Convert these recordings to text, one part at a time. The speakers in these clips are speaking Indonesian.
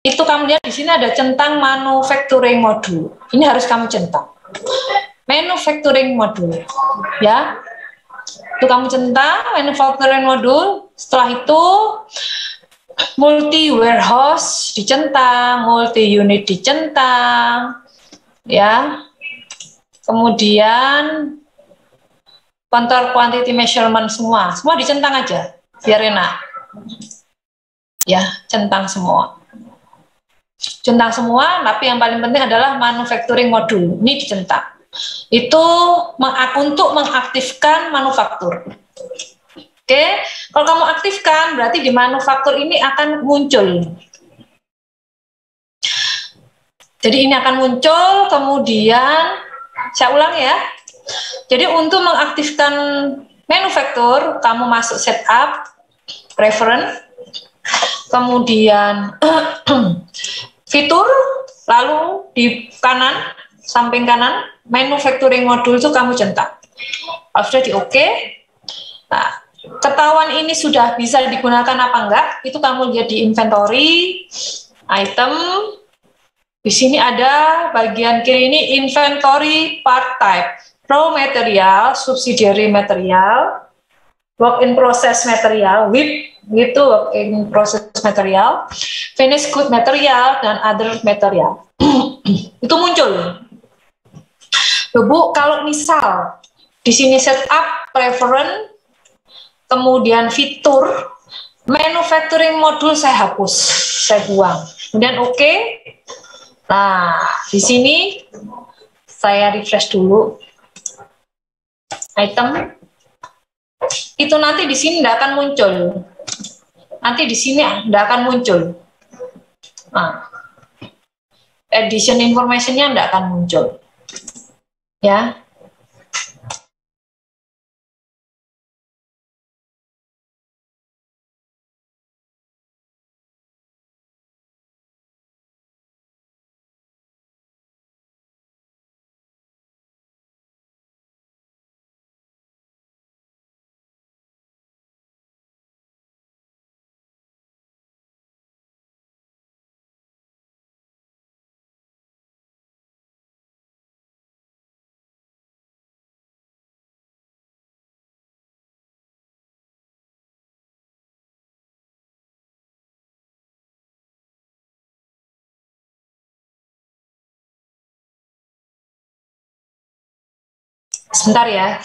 itu kamu lihat di sini ada centang manufacturing module. Ini harus kamu centang. Manufacturing module, ya. Itu kamu centang manufacturing module. Setelah itu multi warehouse dicentang, multi unit dicentang, ya. Kemudian control quantity measurement semua dicentang aja, biar enak. Ya, centang semua. Centang semua, tapi yang paling penting adalah manufacturing module. Ini dicentang. Itu untuk mengaktifkan manufaktur. Oke, kalau kamu aktifkan, berarti di manufaktur ini akan muncul. Jadi ini akan muncul, kemudian saya ulang ya. Jadi untuk mengaktifkan manufaktur, kamu masuk setup, preference, kemudian fitur, lalu di kanan, samping kanan, manufacturing module itu kamu centang. Kalau sudah di OK, nah, ketahuan ini sudah bisa digunakan apa enggak, itu kamu lihat di inventory, item, di sini ada bagian kiri ini inventory part type, raw material, subsidiary material, work in process material, WIP, gitu, work in process material, finished good material, dan other material. Itu muncul. Bu, kalau misal di sini setup, preference, kemudian fitur, manufacturing module saya hapus, saya buang. Kemudian OK. Nah, di sini saya refresh dulu. Item. Itu nanti di sini tidak akan muncul. Nanti di sini tidak akan muncul. Nah, edition information-nya tidak akan muncul. Ya. Sebentar ya.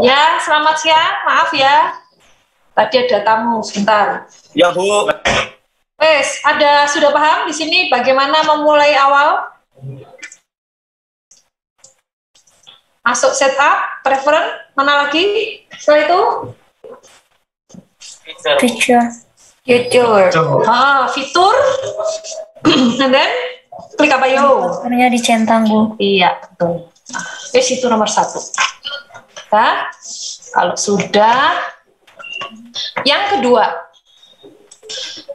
Ya, selamat siang. Maaf ya. Tadi ada tamu sebentar. Ya, Bu. Wes, sudah paham di sini bagaimana memulai awal? Masuk setup, preference, mana lagi? Setelah itu? Feature. Fitur. And then klik apa yo? Fiturnya dicentang, Bu. Iya, betul. Nah, itu nomor 1. Nah, kalau sudah, yang kedua,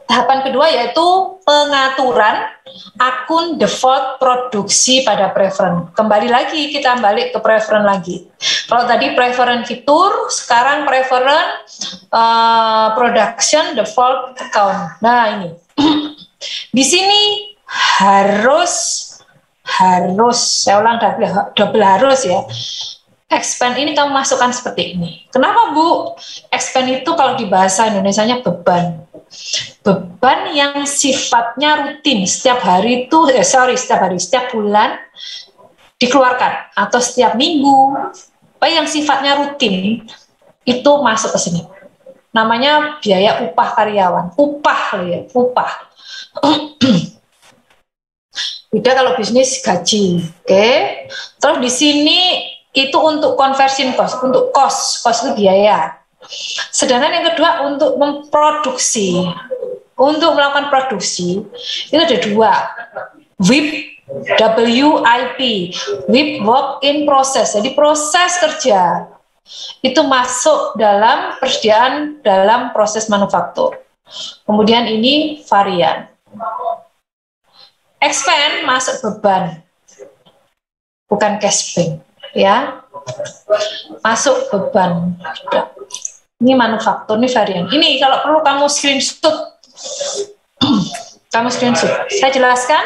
tahapan kedua yaitu pengaturan akun default produksi pada preference. Kembali lagi, kita balik ke preference lagi. Kalau tadi preference fitur, sekarang preference production default account. Nah, ini. Di sini harus, saya ulang double harus ya. Expand ini kamu masukkan seperti ini. Kenapa, Bu? Expand itu kalau di bahasa Indonesianya beban. Beban yang sifatnya rutin setiap hari itu setiap bulan dikeluarkan atau setiap minggu, apa yang sifatnya rutin itu masuk ke sini. Namanya biaya upah karyawan. Upah. Beda kalau bisnis gaji. Oke. Terus di sini itu untuk conversion cost, untuk cost itu biaya. Sedangkan yang kedua untuk memproduksi. Untuk melakukan produksi itu ada 2. WIP, WIP, WIP work in process. Jadi proses kerja itu masuk dalam persediaan dalam proses manufaktur. Kemudian ini varian. Expand masuk beban, bukan cash bank, ya. Masuk beban. Ini manufaktur, ini varian. Ini kalau perlu kamu screenshot. Saya jelaskan.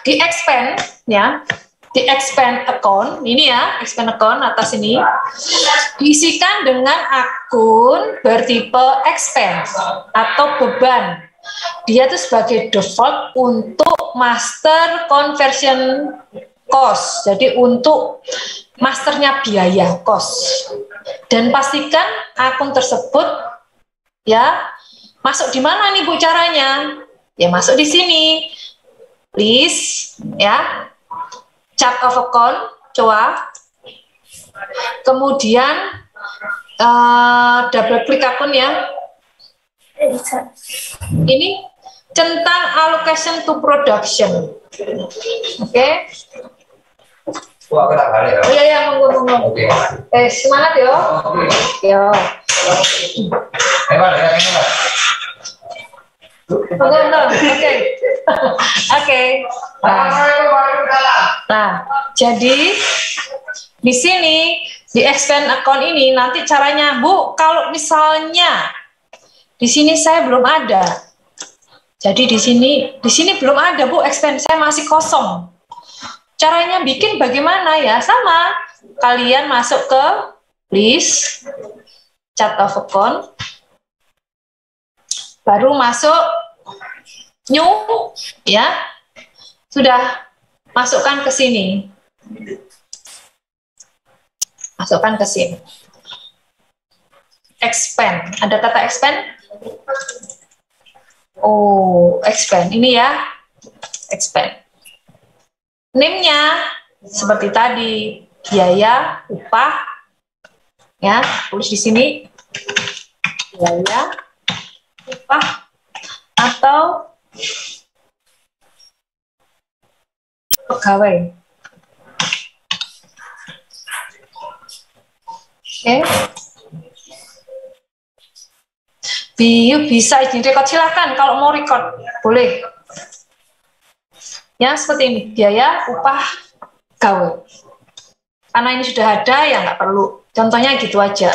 Di expand, ya. Di expand account, ini ya, expand account atas ini, diisikan dengan akun bertipe expense atau beban. Dia itu sebagai default untuk master conversion cost, jadi untuk masternya biaya cost. Dan pastikan akun tersebut ya masuk di mana nih Bu caranya? Ya masuk di sini. Please ya. Chart of account, coba. Kemudian double klik akun ya. Ini centang allocation to production. Oke. Oh iya, monggo. Semangat yo. Yo. Oke. Nah, jadi di sini di expand account ini nanti caranya, Bu, kalau misalnya di sini saya belum ada. Jadi di sini belum ada, Bu, expand saya masih kosong. Caranya bikin bagaimana ya? Sama. Kalian masuk ke list chart of account. Baru masuk new ya. Sudah masukkan ke sini. Masukkan ke sini. Expand. Ada kata expand? Oh, expand. Ini ya. Expand. Name-nya seperti tadi, biaya, upah. Ya, tulis di sini. Biaya, upah atau pegawai. Oke. Bisa izin record, silahkan kalau mau record boleh ya, seperti ini, biaya upah gawe. Karena ini sudah ada ya nggak perlu, contohnya gitu aja.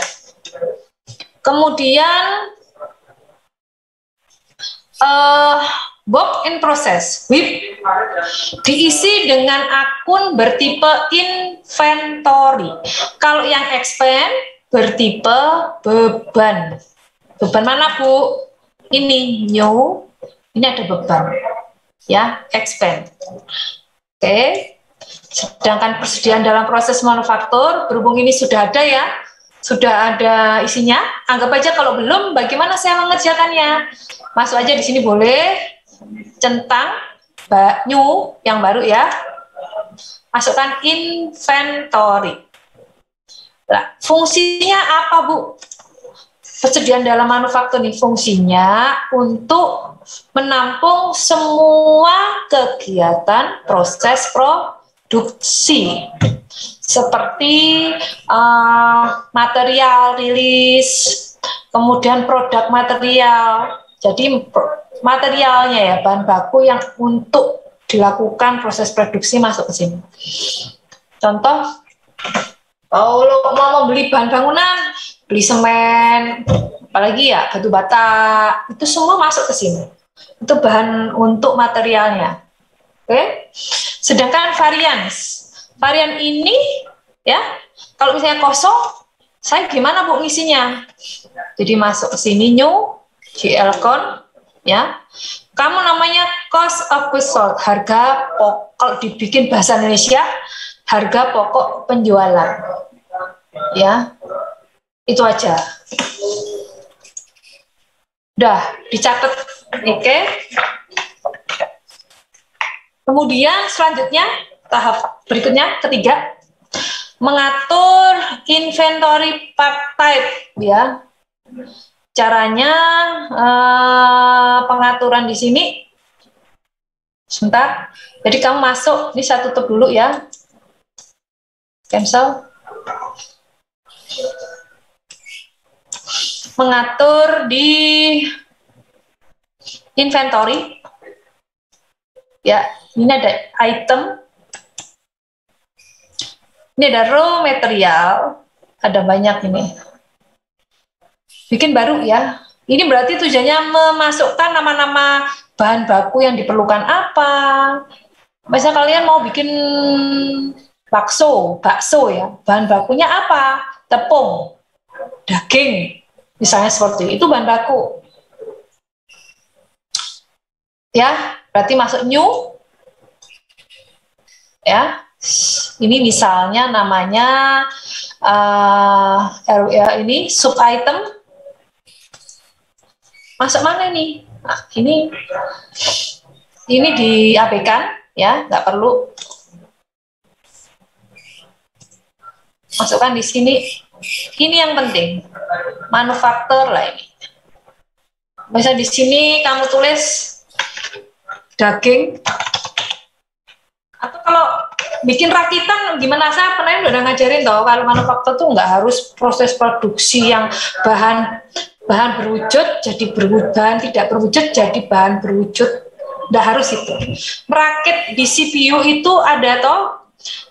Kemudian work in process, WIP, diisi dengan akun bertipe inventory. Kalau yang expand bertipe beban. Beban mana, Bu? Ini new, ini ada beban. Ya, expand. Oke. Sedangkan persediaan dalam proses manufaktur, berhubung ini sudah ada ya, sudah ada isinya. Anggap aja kalau belum, bagaimana saya mengerjakannya? Masuk aja di sini boleh, centang, new yang baru ya. masukkan inventory. Nah, fungsinya apa, Bu? Persediaan dalam manufaktur nih fungsinya untuk menampung semua kegiatan proses produksi seperti material rilis, kemudian produk material. Jadi materialnya ya, bahan baku yang untuk dilakukan proses produksi masuk ke sini. Contoh, kalau mau membeli bahan bangunan, beli semen, apalagi ya batu bata, itu semua masuk ke sini. Itu bahan untuk materialnya. Oke. Sedangkan varian ini ya, kalau misalnya kosong, saya gimana Bu ngisinya? Jadi masuk ke sini new GL-con ya. Kamu namanya cost of goods sold, harga pokok, kalau dibikin bahasa Indonesia, harga pokok penjualan. Ya. Itu aja. Udah dicatat, oke. Kemudian selanjutnya tahap berikutnya ketiga, mengatur inventory part type ya. Caranya pengaturan di sini. Sebentar. Jadi kamu masuk, ini saya tutup dulu ya. Cancel. Mengatur di inventory ya, ini ada item, ini ada raw material, ada banyak ini, bikin baru ya. Ini berarti tujuannya memasukkan nama-nama bahan baku yang diperlukan apa. Misalnya kalian mau bikin bakso ya, bahan bakunya apa? Tepung, daging, misalnya seperti itu bahan baku. Ya, berarti masuk new. Ya, ini misalnya namanya ini sub item. Masuk mana nih? Nah, ini diabaikan ya, nggak perlu. Masukkan di sini. Ini yang penting, manufaktur lah ini. Misal di sini kamu tulis daging, atau kalau bikin rakitan gimana, saya pernah udah ngajarin toh, kalau manufaktur tuh nggak harus proses produksi yang bahan berwujud jadi berwujud, tidak berwujud jadi bahan berwujud, nggak harus itu. Merakit di CPU itu ada toh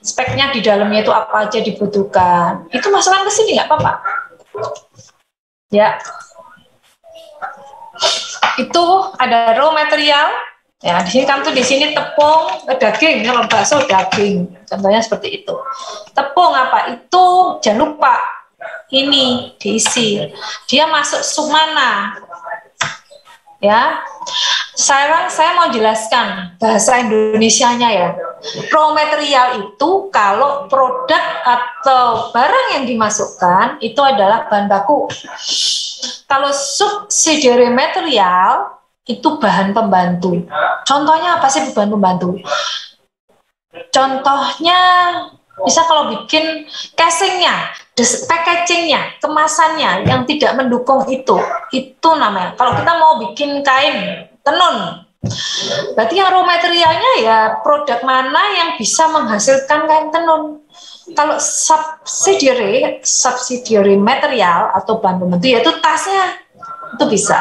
speknya, di dalamnya itu apa aja dibutuhkan, itu masukkan ke sini nggak apa-apa ya. Itu ada raw material ya, di sini kamu tuh di sini tepung, daging, kalau bakso daging, contohnya seperti itu. Tepung apa itu, jangan lupa ini diisi, dia masuk sub mana ya. Sekarang saya mau jelaskan bahasa Indonesianya ya. Raw material itu kalau produk atau barang yang dimasukkan itu adalah bahan baku. Kalau subsidiary material itu bahan pembantu. Contohnya apa sih bahan pembantu? Contohnya bisa kalau bikin casingnya, packagingnya, kemasannya yang tidak mendukung itu namanya. Kalau kita mau bikin kain tenun, berarti yang raw materialnya ya produk mana yang bisa menghasilkan kain tenun. Kalau subsidiary material atau bahan pembantu yaitu tasnya, itu bisa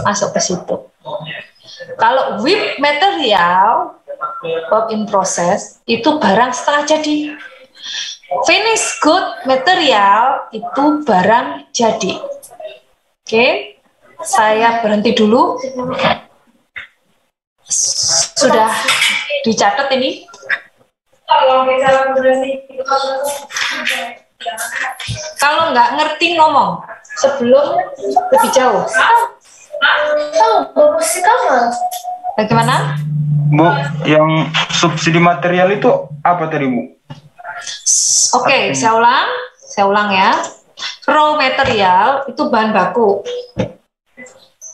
masuk ke situ. Kalau WIP material, work in process, itu barang setengah jadi. Finished good material itu barang jadi. Oke, saya berhenti dulu. Sudah dicatat ini? Kalau nggak ngerti ngomong sebelum lebih jauh. Bagaimana? Bu, yang subsidi material itu apa tadi, Bu? Oke, saya ulang ya. Raw material itu bahan baku.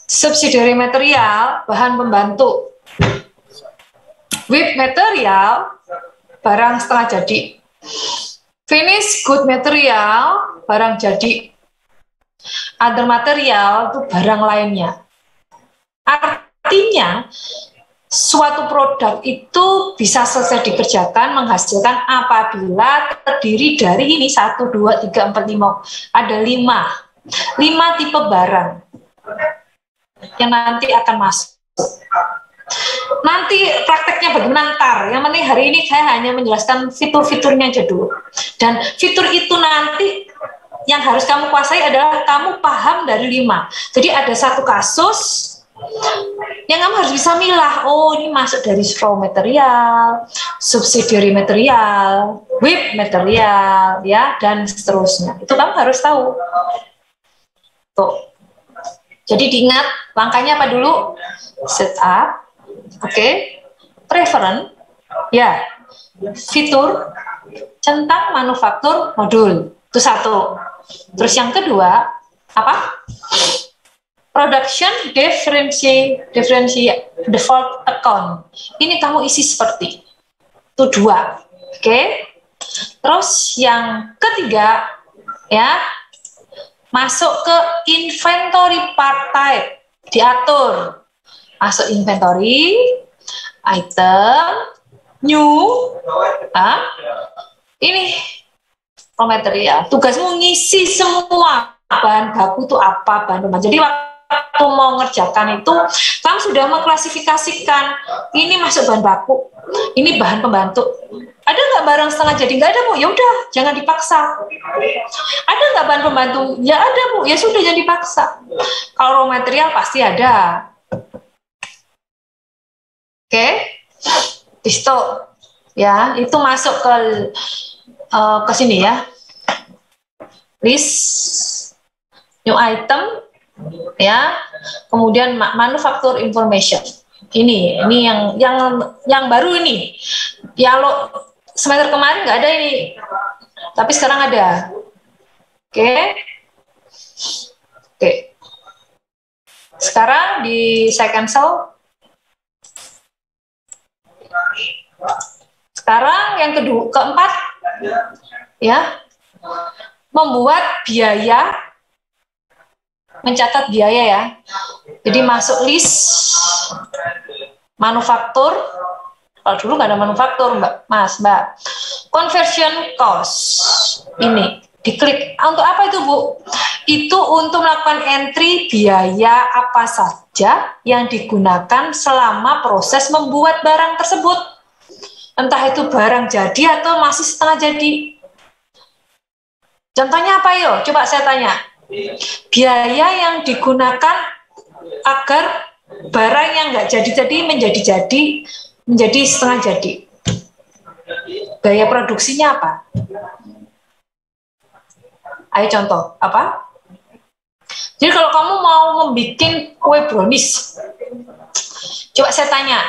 Subsidiary material bahan pembantu. WIP material barang setengah jadi. Finish good material, barang jadi. Other material itu barang lainnya. Artinya, suatu produk itu bisa selesai dikerjakan, menghasilkan apabila terdiri dari ini 1, 2, 3, 4, 5. Ada 5 tipe barang yang nanti akan masuk. Nanti prakteknya bagaimana ntar. Yang penting hari ini saya hanya menjelaskan fitur-fiturnya aja dulu. Dan fitur itu nanti yang harus kamu kuasai adalah kamu paham dari 5. Jadi ada satu kasus yang kamu harus bisa milah. Oh, ini masuk dari raw material, subsidiary material, WIP material, ya, dan seterusnya. Itu kamu harus tahu. Tuh. Jadi diingat langkahnya apa dulu? Setup. Oke, preference, ya, fitur, centang, manufaktur, modul, itu satu. Terus yang kedua, apa? Production, differentiate, default account. Ini kamu isi seperti itu 2, oke? Terus yang ketiga, ya, masuk ke inventory part type, diatur. Masuk inventory, item, new, ini raw material. Tugasmu ngisi semua bahan baku itu apa, bahan pembantu. Jadi waktu mau ngerjakan itu, kamu sudah mengklasifikasikan ini masuk bahan baku, ini bahan pembantu. Ada nggak barang setengah jadi? Nggak ada, Bu. Ya udah, jangan dipaksa. Ada nggak bahan pembantu? Ya ada, Bu. Ya sudah, jangan dipaksa. Kalau raw material pasti ada. Oke, itu ya, itu masuk ke sini ya, list new item, ya, kemudian manufacture information. Ini yang baru ini. Ya, lo semester kemarin nggak ada ini, tapi sekarang ada. Oke. Sekarang saya cancel. Sekarang yang keempat, ya, membuat biaya, mencatat biaya ya. Jadi masuk list manufaktur. Kalau dulu nggak ada manufaktur, Mbak. Conversion cost. Ini diklik. Untuk apa itu, Bu? Itu untuk melakukan entry biaya apa saja yang digunakan selama proses membuat barang tersebut. Entah itu barang jadi atau masih setengah jadi. Contohnya apa, yo? Coba saya tanya. Biaya yang digunakan agar barang yang nggak jadi menjadi setengah jadi. Biaya produksinya apa? Ayo contoh, apa? Jadi kalau kamu mau membuat kue brownies, coba saya tanya,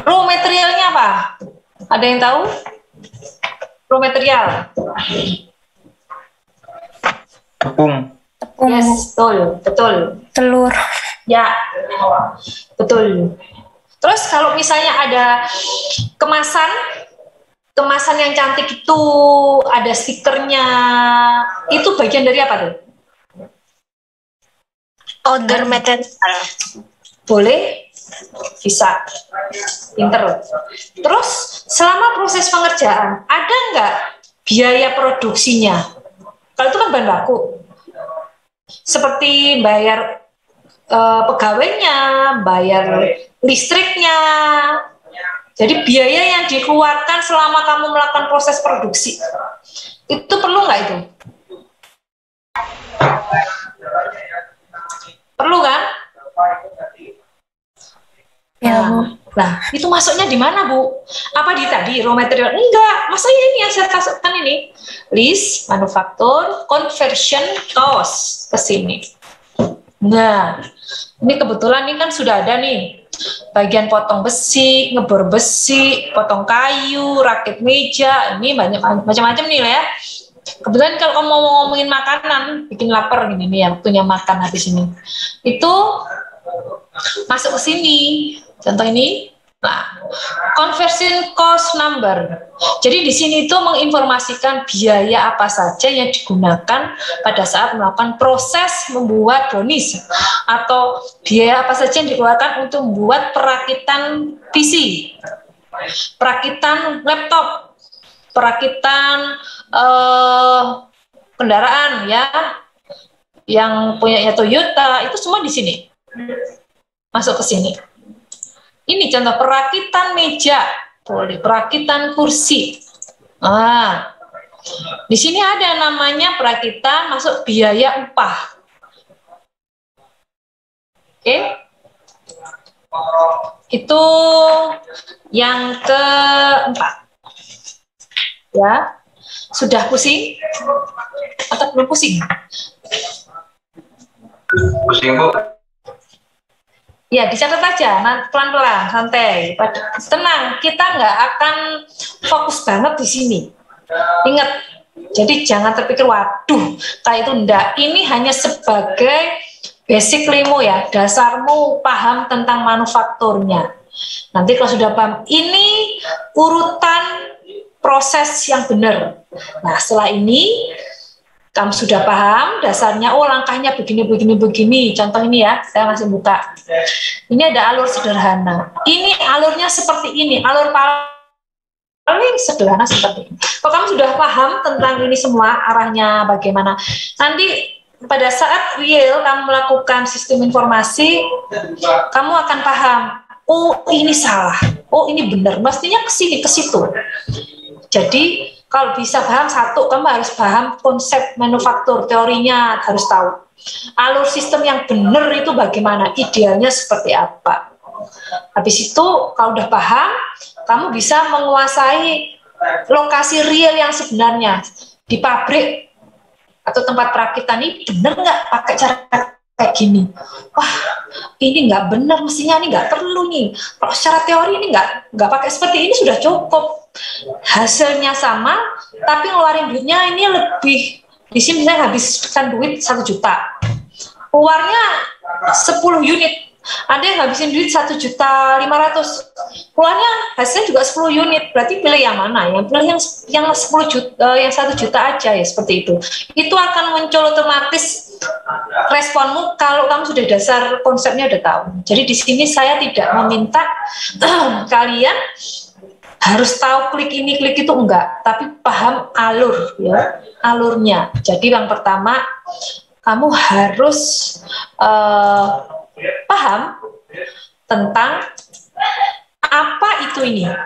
raw materialnya apa? Ada yang tahu? Raw material. Tepung. Yes, betul. Telur. Ya, betul. Terus kalau misalnya ada kemasan yang cantik itu ada stikernya, itu bagian dari apa tuh? Other material. Boleh, bisa, pinter. Terus selama proses pengerjaan ada nggak biaya produksinya? Kalau itu kan bahan baku, seperti bayar pegawainya, bayar listriknya. Jadi biaya yang dikeluarkan selama kamu melakukan proses produksi itu perlu nggak itu? Perlu kan? Ya, Bu. Nah, itu masuknya di mana, Bu? Apa di tadi raw material? Enggak, masa ini yang saya masukkan ini list manufaktur conversion cost ke sini. Nah, ini kebetulan ini kan sudah ada nih bagian potong besi, ngebor besi, potong kayu, rakit meja, ini banyak macam-macam nih lah ya. Kebetulan kalau kamu mau ngomongin makanan, bikin lapar gini nih ya, waktunya makan habis ini. Itu masuk ke sini. Contoh ini, Nah, conversion cost number. Jadi di sini itu menginformasikan biaya apa saja yang digunakan pada saat melakukan proses membuat brownies, atau biaya apa saja yang dikeluarkan untuk membuat perakitan PC, perakitan laptop, perakitan kendaraan ya, yang punyanya Toyota, itu semua di sini masuk ke sini. Ini contoh perakitan meja, boleh perakitan kursi. Nah, di sini ada namanya perakitan masuk biaya upah. Oke, itu yang keempat. Ya, sudah pusing atau belum pusing? Pusing, Bu. Ya, dicatat aja, pelan-pelan, santai, tenang. Kita nggak akan fokus banget di sini. Ingat, jadi jangan terpikir, waduh, kayak itu enggak. Ini hanya sebagai basic ilmu ya, dasarmu paham tentang manufakturnya. Nanti kalau sudah paham, ini urutan proses yang benar. Nah, setelah ini kamu sudah paham dasarnya, oh langkahnya begini. Contoh ini ya, saya masih buka. Ini ada alur sederhana. Ini alurnya seperti ini, alur paling sederhana seperti ini. Kalau kamu sudah paham tentang ini semua, arahnya bagaimana, nanti pada saat real kamu melakukan sistem informasi, kamu akan paham, oh ini salah, oh ini benar, mestinya ke sini, ke situ. Jadi kalau bisa paham satu, kamu harus paham konsep manufaktur, teorinya harus tahu. Alur sistem yang benar itu bagaimana, idealnya seperti apa. Habis itu kalau udah paham, kamu bisa menguasai lokasi real yang sebenarnya. Di pabrik atau tempat perakitan ini benar nggak pakai cara kayak gini? Wah, ini nggak benar, mestinya ini nggak perlu nih. Kalau secara teori ini nggak pakai seperti ini sudah cukup. Hasilnya sama, tapi ngeluarin duitnya ini lebih. Di sini saya habiskan duit 1 juta, keluarnya 10 unit. Ada yang habisin duit 1.500.000, keluarnya hasilnya juga 10 unit. Berarti pilih yang mana? Yang pilih yang 10 juta, yang 1 juta aja ya, seperti itu. Itu akan muncul otomatis responmu kalau kamu sudah dasar konsepnya udah tahu. Jadi di sini saya tidak meminta kalian harus tahu klik ini klik itu, enggak, tapi paham alur ya, alurnya. Jadi yang pertama kamu harus paham tentang apa itu ini 3,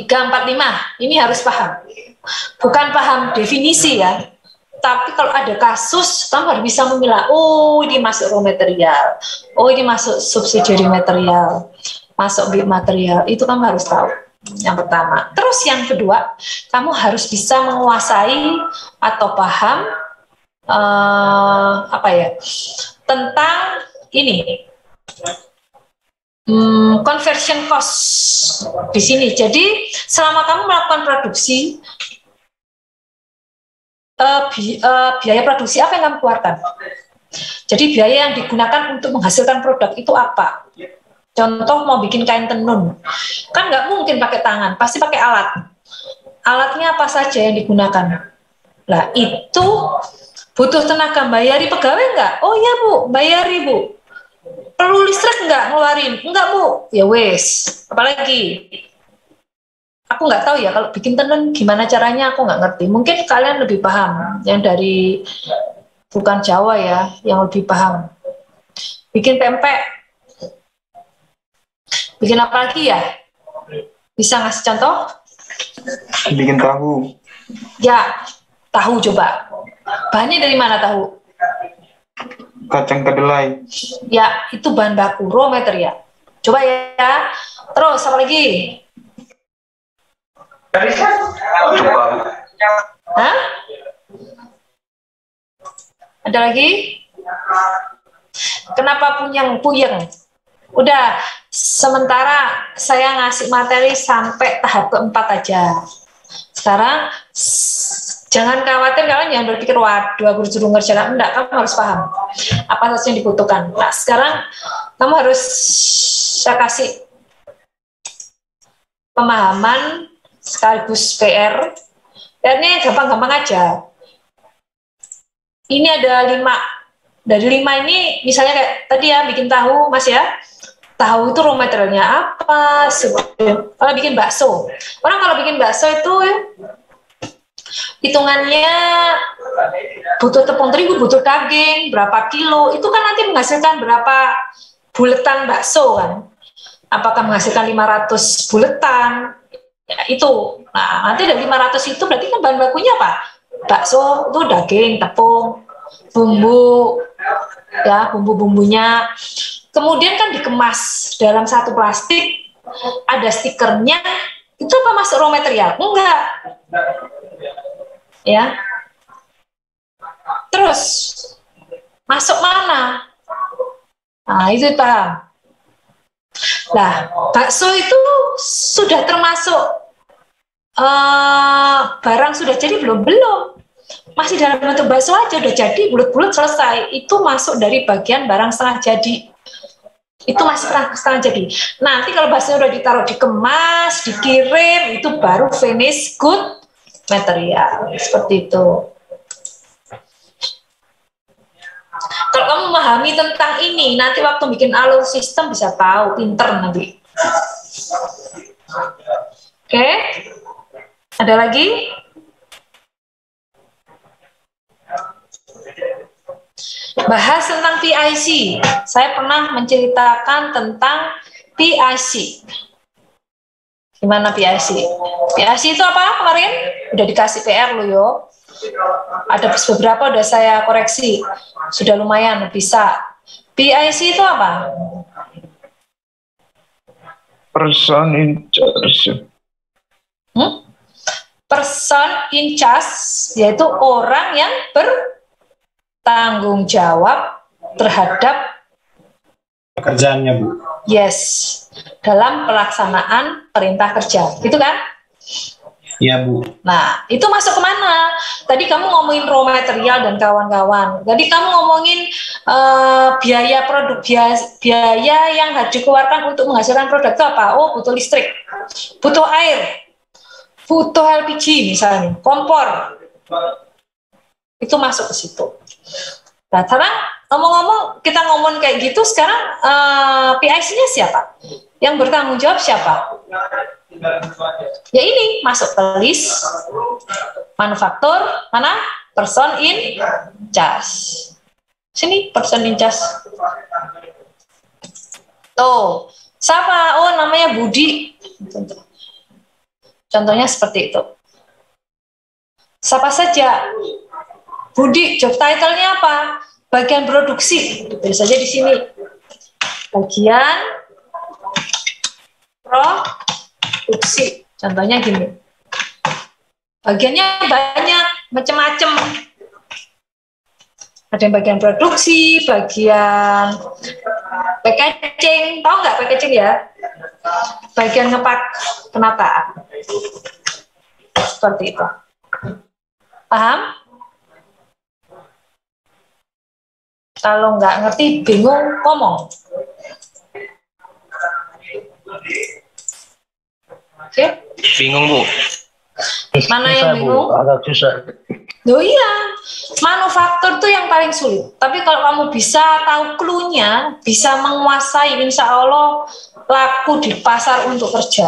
4, 5, ini harus paham, bukan paham definisi ya, tapi kalau ada kasus kamu harus bisa memilah, oh ini masuk raw material, oh ini masuk subsidiary material, masuk big material, itu kamu harus tahu. Yang pertama. Terus yang kedua, kamu harus bisa menguasai atau paham tentang ini conversion cost di sini. Jadi selama kamu melakukan produksi, biaya produksi apa yang kamu keluarkan? Jadi biaya yang digunakan untuk menghasilkan produk itu apa? Contoh mau bikin kain tenun, kan nggak mungkin pakai tangan, pasti pakai alat. Alatnya apa saja yang digunakan? Nah itu butuh tenaga, bayari pegawai nggak? Oh iya Bu, bayari Bu. Perlu listrik nggak ngeluarin? Enggak Bu, ya wes. Apalagi? Aku nggak tahu ya kalau bikin tenun gimana caranya, aku nggak ngerti. Mungkin kalian lebih paham, yang dari bukan Jawa ya, yang lebih paham. Bikin pempek. Bikin apa lagi ya? Bisa ngasih contoh? Bikin tahu. Ya, tahu coba. Bahannya dari mana tahu? Kacang kedelai. Ya, itu bahan baku, raw material. Coba ya. Terus apa lagi? Coba. Hah? Ada lagi? Kenapa puyeng? Udah, sementara saya ngasih materi sampai tahap keempat aja. Sekarang Jangan khawatir, kalian jangan berpikir, waduh aku disuruh ngerjakan. Enggak, kamu harus paham apa saja yang dibutuhkan. Nah, sekarang kamu harus saya kasih pemahaman sekaligus PR. PR-nya gampang-gampang aja. Ini ada 5. Dari 5 ini, misalnya kayak tadi ya, bikin tahu, Mas ya. Tahu itu raw materialnya apa? Kalau bikin bakso. Orang kalau bikin bakso itu hitungannya butuh tepung terigu, butuh daging, berapa kilo. Itu kan nanti menghasilkan berapa buletan bakso kan. Apakah menghasilkan 500 buletan? Ya, itu. Nah, nanti dari 500 itu berarti kan bahan bakunya apa? Bakso itu daging, tepung, bumbu, ya bumbu-bumbunya. Kemudian kan dikemas dalam satu plastik, ada stikernya. Itu apa masuk raw material? Enggak. Ya. Terus masuk mana? Nah, itu paham. Nah, bakso itu sudah termasuk barang sudah jadi belum? Belum. Masih dalam bentuk bakso aja udah jadi, bulat-bulat selesai. Itu masuk dari bagian barang setengah jadi. Itu masih setengah jadi. Nanti kalau bakso udah ditaruh, dikemas, dikirim, itu baru finish good material. Seperti itu. Kalau kamu memahami tentang ini, nanti waktu bikin alur sistem bisa tahu, pinter nanti. Oke? Ada lagi? Bahas tentang PIC. Saya pernah menceritakan tentang PIC. Gimana PIC? PIC itu apa kemarin? Udah dikasih PR lo yo. Ada beberapa udah saya koreksi. Sudah lumayan bisa. PIC itu apa? Person in charge. Person in charge, yaitu orang yang bertanggung jawab terhadap pekerjaannya, Bu. Yes, dalam pelaksanaan perintah kerja, gitu kan? Iya, Bu. Nah, itu masuk kemana? Tadi kamu ngomongin raw material dan kawan-kawan. Tadi kamu ngomongin biaya produk, biaya yang harus dikeluarkan untuk menghasilkan produk itu apa? Oh, butuh listrik, butuh air, butuh LPG misalnya, kompor. Itu masuk ke situ. Nah, sekarang ngomong-ngomong, kita ngomong kayak gitu, sekarang PIC-nya siapa? Yang bertanggung jawab siapa? Ya ini, masuk ke list manufaktur, mana? Person in charge. Sini, person in charge. Tuh, siapa? Oh, namanya Budi. Contohnya seperti itu. Siapa saja? Budi, job title-nya apa? Bagian produksi. Tulis saja di sini. Bagian produksi. Contohnya gini. Bagiannya banyak, macam-macam. Ada yang bagian produksi, bagian packaging. Tahu nggak packaging ya? Bagian ngepak penataan. Seperti itu. Paham? Kalau nggak ngerti, bingung, ngomong. Oke? Bingung, Bu. Mana yang bingung? Agak susah. Loh iya, manufaktur tuh yang paling sulit. Tapi kalau kamu bisa tahu clue-nya, bisa menguasai, insya Allah laku di pasar untuk kerja.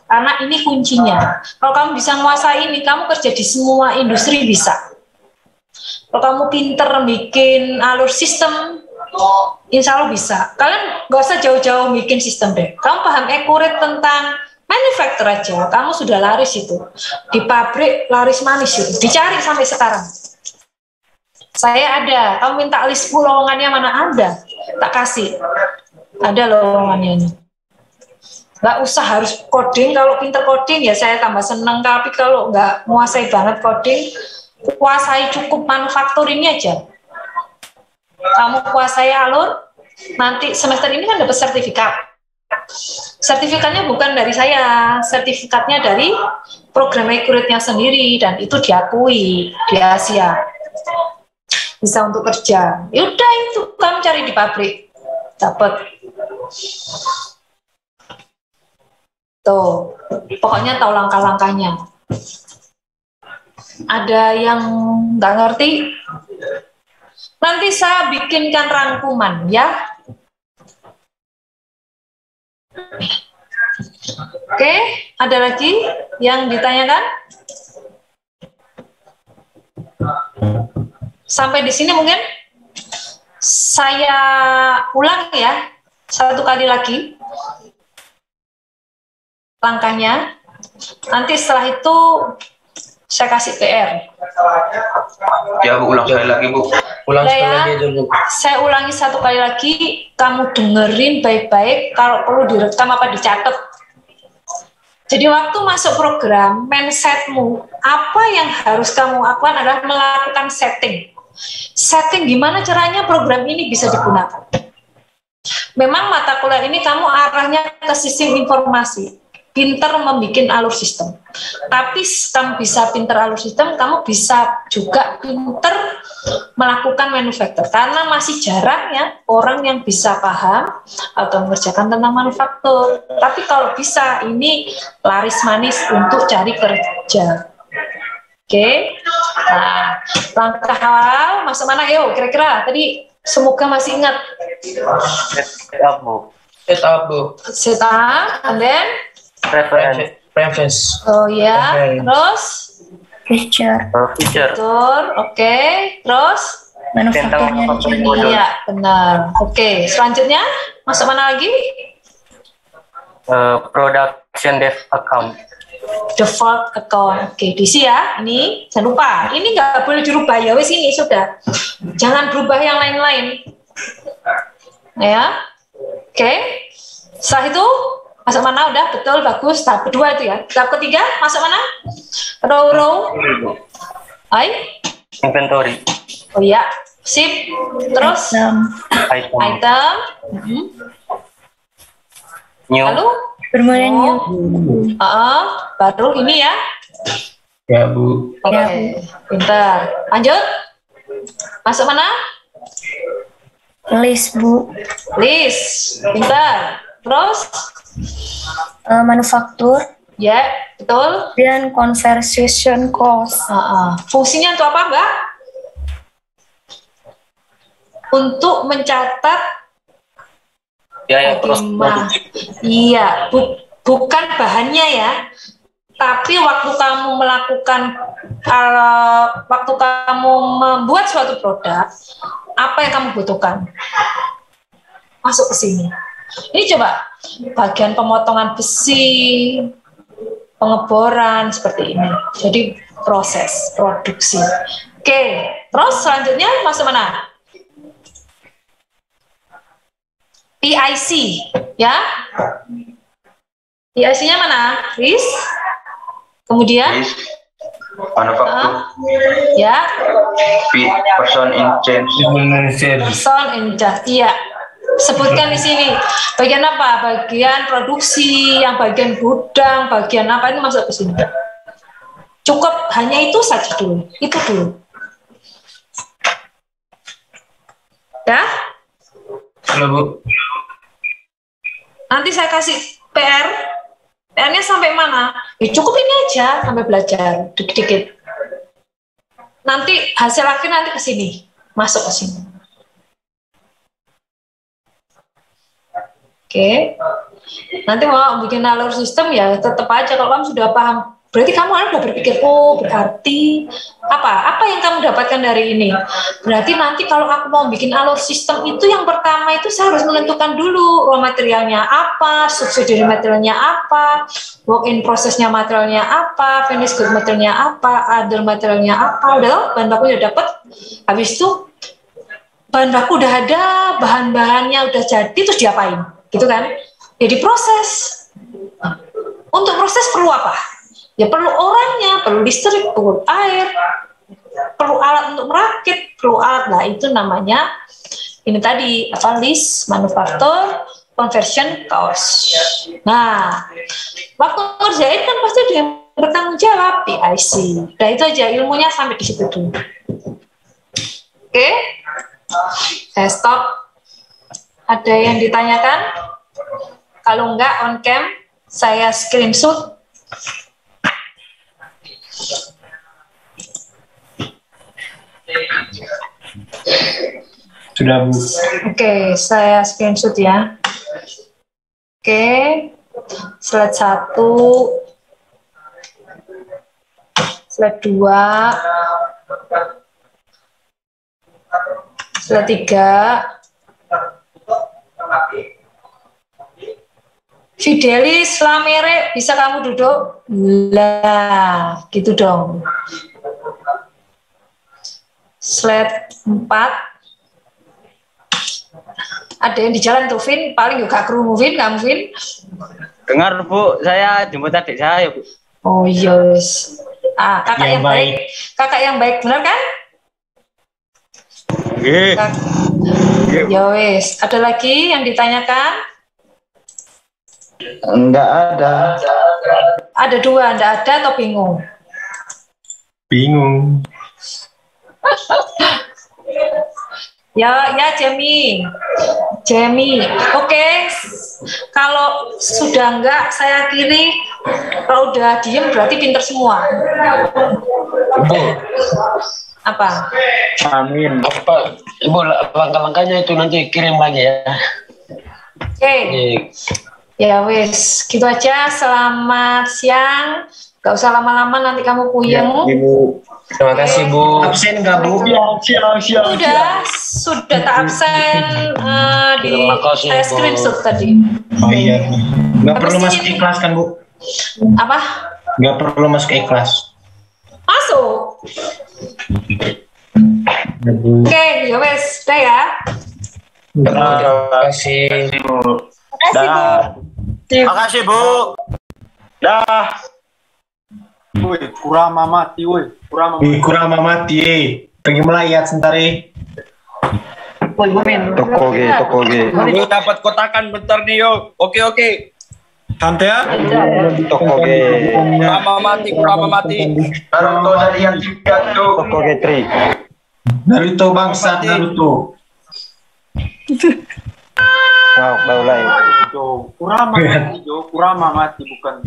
Karena ini kuncinya. Kalau kamu bisa menguasai ini, kamu kerja di semua industri bisa. Kalau kamu pinter bikin alur sistem, insya Allah bisa. Kalian gak usah jauh-jauh bikin sistem deh. Kamu paham accurate tentang manufaktur aja, kamu sudah laris itu. Di pabrik laris manis itu. Dicari sampai sekarang. Saya ada. Kamu minta list lowongannya mana? Ada. Tak kasih. Ada lowongannya ini. Gak usah harus coding. Kalau pinter coding ya saya tambah seneng. Tapi kalau nggak menguasai banget coding, kuasai cukup manufaktur ini aja. Kamu kuasai alur, nanti semester ini kan dapat sertifikat. Sertifikatnya bukan dari saya, sertifikatnya dari program accurate-nya sendiri, dan itu diakui di Asia. Bisa untuk kerja. Ya udah, itu kamu cari di pabrik, dapat. Tuh, pokoknya tahu langkah-langkahnya. Ada yang nggak ngerti? Nanti saya bikinkan rangkuman ya. Oke, ada lagi yang ditanyakan? Sampai di sini mungkin saya ulang ya, satu kali lagi langkahnya. Nanti setelah itu saya kasih PR. Ya Bu, ulang sekali lagi Bu. Ulang sekali Ya, lagi aja Bu. saya ulangi satu kali lagi, kamu dengerin baik-baik, kalau perlu direkam apa dicatat. Jadi waktu masuk program, mindsetmu, apa yang harus kamu lakukan adalah melakukan setting. Setting gimana caranya program ini bisa digunakan. Memang mata kuliah ini kamu arahnya ke sistem informasi, pinter membuat alur sistem. Tapi kamu bisa pinter alur sistem, kamu bisa juga pinter melakukan manufaktur. Karena masih jarang ya orang yang bisa paham atau mengerjakan tentang manufaktur. Tapi kalau bisa, ini laris manis untuk cari kerja. Oke. Nah, langkah awal masuk mana? Yuk, kira-kira tadi semoga masih ingat. Setup, Bu. Setup Bu. Setup, and then Preference. oh ya, Okay. terus Feature. Feature. betul, oke, terus Manufakturnya di sini. iya benar, oke. Selanjutnya masuk mana lagi? Production dev account. Default account, oke. Diisi ya, ini jangan lupa, ini nggak boleh dirubah ya, wes ini sudah, jangan berubah yang lain-lain, ya, oke. Setelah itu masuk mana? Udah betul, bagus. Tahap kedua itu ya. Tahap ketiga masuk mana? Row. Hai. Inventory. Oh iya, sip. Terus Item. item. New. Lalu Bermula new. baru ini ya. Ya Bu. Oke, pintar. Lanjut. Masuk mana? List, Bu. List. Pintar. Terus Manufaktur ya, betul. dan conversion cost. Fungsinya untuk apa, Mbak? Untuk mencatat Biaya cross bagaimana. produksi. Iya, bukan bahannya ya, tapi waktu kamu melakukan, waktu kamu membuat suatu produk, apa yang kamu butuhkan? Masuk ke sini. Ini coba bagian pemotongan besi, pengeboran seperti ini. Jadi proses produksi. Oke, terus selanjutnya masuk mana? PIC, ya. PIC-nya mana? Risk. Kemudian, Manufaktur, ya, person in change. person in charge. Iya. Sebutkan di sini. Bagian apa? Bagian produksi, yang bagian gudang, bagian apa, ini masuk ke sini. Cukup hanya itu saja dulu. Itu dulu. Ya. Halo Bu. Nanti saya kasih PR. PR-nya sampai mana? Ya cukup ini aja, sampai belajar dikit-dikit. Nanti hasil akhir nanti ke sini, masuk ke sini. Oke. Nanti mau bikin alur sistem ya tetap aja kalau kamu sudah paham. Berarti kamu harus udah berpikir, oh berarti apa yang kamu dapatkan dari ini? Berarti nanti kalau aku mau bikin alur sistem itu yang pertama itu saya harus menentukan dulu raw materialnya apa, subsidiary materialnya apa, work in prosesnya materialnya apa, finished good materialnya apa, other materialnya apa. Udah bahan baku udah dapat. Habis itu bahan baku udah ada, bahan-bahannya udah jadi, terus diapain? Gitu kan? Jadi proses. Untuk proses perlu apa? Ya perlu orangnya, perlu listrik, perlu air, perlu alat untuk merakit, perlu alat lah, itu namanya ini tadi apa, list, manufaktur, conversion cost. Nah, waktu ngerjain kan pasti dia yang bertanggung jawab di IC. Nah, itu aja ilmunya sampai di situ dulu. Oke, saya stop. Ada yang ditanyakan? Kalau enggak on cam, saya screenshot. Sudah, Bu. Oke, saya screenshot ya. Oke, slide 1, slide 2, slide 3. Fidelis Lamere, bisa kamu duduk? Lah, gitu dong. Slide 4. Ada yang di jalan tuh, Vin, paling juga kerungu, Vin, kamu, Vin. Dengar, Bu, saya jemput adik saya, Bu. Oh, yes. Ah, kakak yang baik. Kakak yang baik, benar kan? Nggih. Ya wes, ada lagi yang ditanyakan? Enggak ada. Ada 2, enggak ada atau bingung? Bingung. Ya, Jamie. Oke. Kalau sudah enggak, saya kiri. Kalau udah diem berarti pinter semua. Apa? Amin. Apa? Ibu, langkah-langkahnya itu nanti kirim lagi ya. Oke. Ya wes, gitu aja. Selamat siang. Gak usah lama-lama, nanti kamu puyeng. Ibu. Terima kasih, Bu. Absen nggak, Bu? Siap. Sudah tak absen di Terima kasih, saya Bu. screenshot tadi. Oh iya. Nggak perlu Habis masuk ini- ikhlas kan, Bu? Apa? Nggak perlu masuk ikhlas. Masuk. Ya, Bu. Oke, ya wes, udah ya. Terima kasih. Dah. Makasih, Bu. Dah. Woi, Kurama mati, woi. Kurama Wih, kurang mati, pergi melayat sebentar, Toko G. Lu dapat kotakan bentar nih, yo. Oke. Santai ya. Toko G. Kurama mati. Naruto dari yang 3 tuh. Toko G3. Naruto bangsat, Naruto. Nah, mulai. Jo. Kurama mati, Jo. Kurama mati bukan.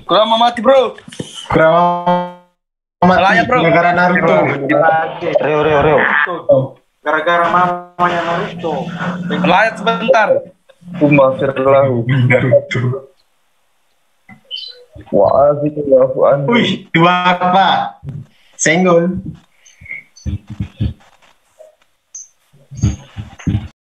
Kurama mati, bro. Kurang mati, Melayat, bro. gara-gara Naruto. Reo. Naruto. Gara-gara mamanya Naruto. Melayat sebentar. Naruto. Wih, dua apa? Senggol.